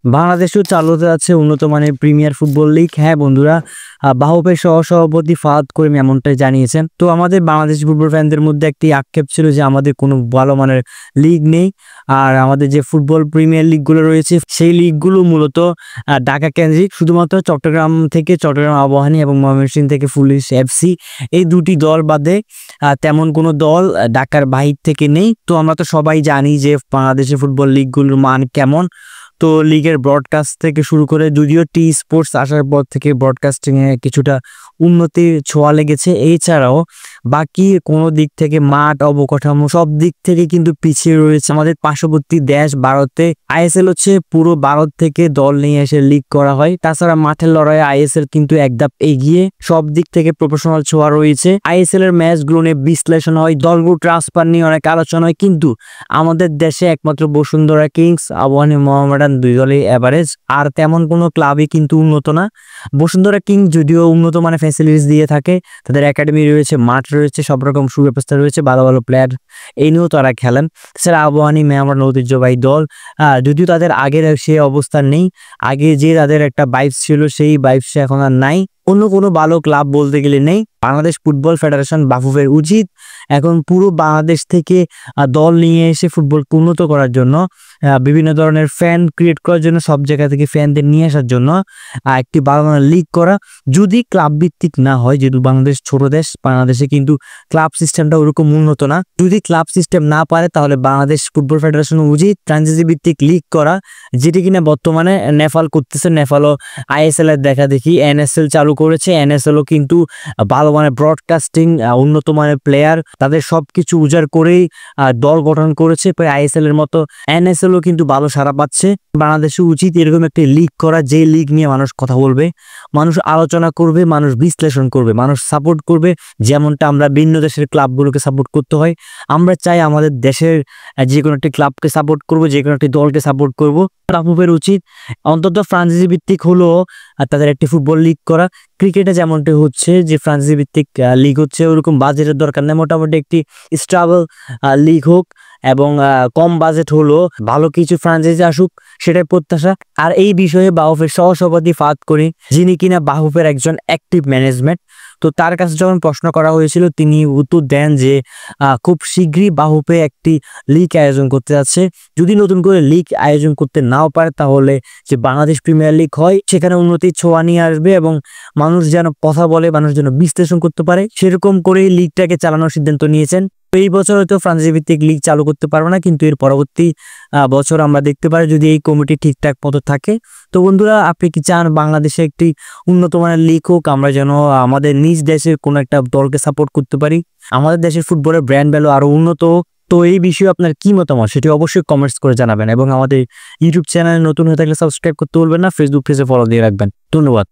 বাংলাদেশেও চালু হতে যাচ্ছে উন্নত মানের প্রিমিয়ার ফুটবল লিগ। হ্যাঁ বন্ধুরা, বাহপের সহসভাপতি ফাহাদ করিম এমনটাই জানিয়েছেন। তো আমাদের বাংলাদেশ ফুটবল ফ্যানদের মধ্যে একটি আক্ষেপ ছিল যে আমাদের কোনো ভালো মানের লিগ নেই, আর আমাদের যে ফুটবল প্রিমিয়ার লিগগুলো রয়েছে সেই লিগগুলো মূলত ঢাকা কেন্দ্রিক। শুধুমাত্র চট্টগ্রাম থেকে চট্টগ্রাম আবাহনী এবং ময়মনসিংহ থেকে পুলিশ এফসি, এই দুটি দল বাদে তেমন কোনো দল ঢাকার বাহির থেকে নেই। তো আমরা তো সবাই জানি যে বাংলাদেশের ফুটবল লিগগুলোর মান কেমন। তো লিগের ব্রডকাস্ট থেকে শুরু করে, যদিও টি স্পোর্টস আসার পর থেকে ব্রডকাস্টিংয়ে কিছুটা উন্নতির ছোঁয়া লেগেছে, এছাড়াও বাকি কোনো দিক থেকে মাঠ অবকাঠামো সব দিক থেকে কিন্তু পিছিয়ে রয়েছে আমাদের পার্শ্ববর্তী দেশ ভারতে। আইএসএল হচ্ছে পুরো ভারত থেকে দল নিয়ে এসে লিগ করা হয়। তাছাড়া মাঠের লড়াইয়ে আইএসএল কিন্তু এক ধাপ এগিয়ে, সব দিক থেকে প্রফেশনাল ছোঁয়া রয়েছে। আইএসএল এর ম্যাচগুলো নিয়ে বিশ্লেষণ হয়, দলগুলো ট্রান্সফার নিয়ে অনেক আলোচনা হয়, কিন্তু আমাদের দেশে একমাত্র বসুন্ধরা কিংস, আবাহনী মোহামেডান দুই দলই এভারেজ, আর তেমন কোনো ক্লাবই কিন্তু উন্নত না। বসুন্ধরা কিংস যদিও উন্নত মানের ফ্যাসিলিটিস দিয়ে থাকে, তাদের একাডেমি রয়েছে, মাঠ রয়েছে, সব রকম সুব্যবস্থা রয়েছে, ভালো ভালো প্লেয়ার এই নিয়েও তারা খেলেন। তাছাড়া আবাহনী মোহামেডান ঐতিহ্যবাহী দল, যদিও তাদের আগের সে অবস্থান নেই, আগে যে তাদের একটা ভাইবস ছিল সেই ভাইবস এখন আর নাই। অন্য কোনো ভালো ক্লাব বলতে গেলে নেই। বাংলাদেশ ফুটবল ফেডারেশন বাফুফের উচিত এখন পুরো বাংলাদেশ থেকে দল নিয়ে এসে ফুটবলকে উন্নত করার জন্য, বিভিন্ন ধরনের ফ্যান ক্রিয়েট করার জন্য, সব জায়গা থেকে ফ্যানদের নিয়ে আসার জন্য একটি ভালো মানের লিগ করা। যদি ক্লাব ভিত্তিক না হয়, যেহেতু বাংলাদেশ ছোট দেশ, বাংলাদেশে কিন্তু ক্লাব সিস্টেমটা ওরকম উন্নত না। যদি ক্লাব সিস্টেম না পারে তাহলে বাংলাদেশ ফুটবল ফেডারেশনের উচিত ফ্র্যাঞ্চাইজি ভিত্তিক লিগ করা, যেটি কিনা বর্তমানে নেপাল করতেছে। নেপালও আইএসএল এর দেখা দেখি এনএসএল চালু করেছে। এনএসএলও কিন্তু ভালো মানের ব্রডকাস্টিং, উন্নত মানের প্লেয়ার, তাদের সবকিছু উজাড় করেই দল গঠন করেছে প্রায় আইএসএল এর মতো। এনএসএলও কিন্তু ভালো সাড়া পাচ্ছে। বাংলাদেশে উচিত এরকম একটি লিগ করা, যে লিগ নিয়ে মানুষ কথা বলবে, মানুষ আলোচনা করবে, মানুষ বিশ্লেষণ করবে, মানুষ সাপোর্ট করবে, যেমনটা আমরা ভিন্ন দেশের ক্লাবগুলোকে সাপোর্ট করতে হয়। আমরা চাই আমাদের দেশের যে কোনো একটি ক্লাবকে সাপোর্ট করব, যে কোনো একটি দলকে সাপোর্ট করব। বাফুফের উচিত অন্তত ফ্রাঞ্চাইজি ভিত্তিক হলেও তাদের একটি ফুটবল লিগ করা। ক্রিকেটে যেমনটি হচ্ছে যে ফ্রাঞ্চাইজি ভিত্তিক লিগ হচ্ছে, ওরকম বাজেটের দরকার নেই, মোটামুটি একটি স্টেবল লিগ হোক এবং কম বাজেট হলো ভালো কিছু ফ্রাঞ্চাইজি আসুক, সেটাই প্রত্যাশা। আর এই বিষয়ে বাফুফের সহসভাপতি ফাহাদ করিম, যিনি কিনা বাফুফের একজন অ্যাক্টিভ ম্যানেজমেন্ট, তো তার কাছে যখন প্রশ্ন করা হয়েছিল তিনি উত্তর দেন যে খুব শীঘ্রই বাফুফে একটি লিগ আয়োজন করতে যাচ্ছে। যদি নতুন করে লিগ আয়োজন করতে নাও পারে তাহলে যে বাংলাদেশ প্রিমিয়ার লিগ হয় সেখানে উন্নতির ছোঁয়া নিয়ে আসবে এবং মানুষ যেন কথা বলে, মানুষ যেন বিশ্লেষণ করতে পারে, সেরকম করেই লিগটাকে চালানোর সিদ্ধান্ত নিয়েছেন। এই বছর হয়তো ফ্রাঞ্চাইজি ভিত্তিক লিগ চালু করতে পারবে না, কিন্তু এর পরবর্তী বছর আমরা দেখতে পারি যদি এই কমিটি ঠিকঠাক মতো থাকে। তো বন্ধুরা, আপনি কি চান বাংলাদেশে একটি উন্নত মানের লিগ হোক, আমরা যেন আমাদের নিজ দেশের কোনো একটা দলকে সাপোর্ট করতে পারি, আমাদের দেশের ফুটবলের ব্র্যান্ড ভ্যালু আরো উন্নত? তো এই বিষয়ে আপনার কি মতামত সেটি অবশ্যই কমেন্টস করে জানাবেন, এবং আমাদের ইউটিউব চ্যানেলে নতুন হয়ে থাকলে সাবস্ক্রাইব করতে ভুলবেন না, ফেসবুক পেজে ফলো দিয়ে রাখবেন। ধন্যবাদ।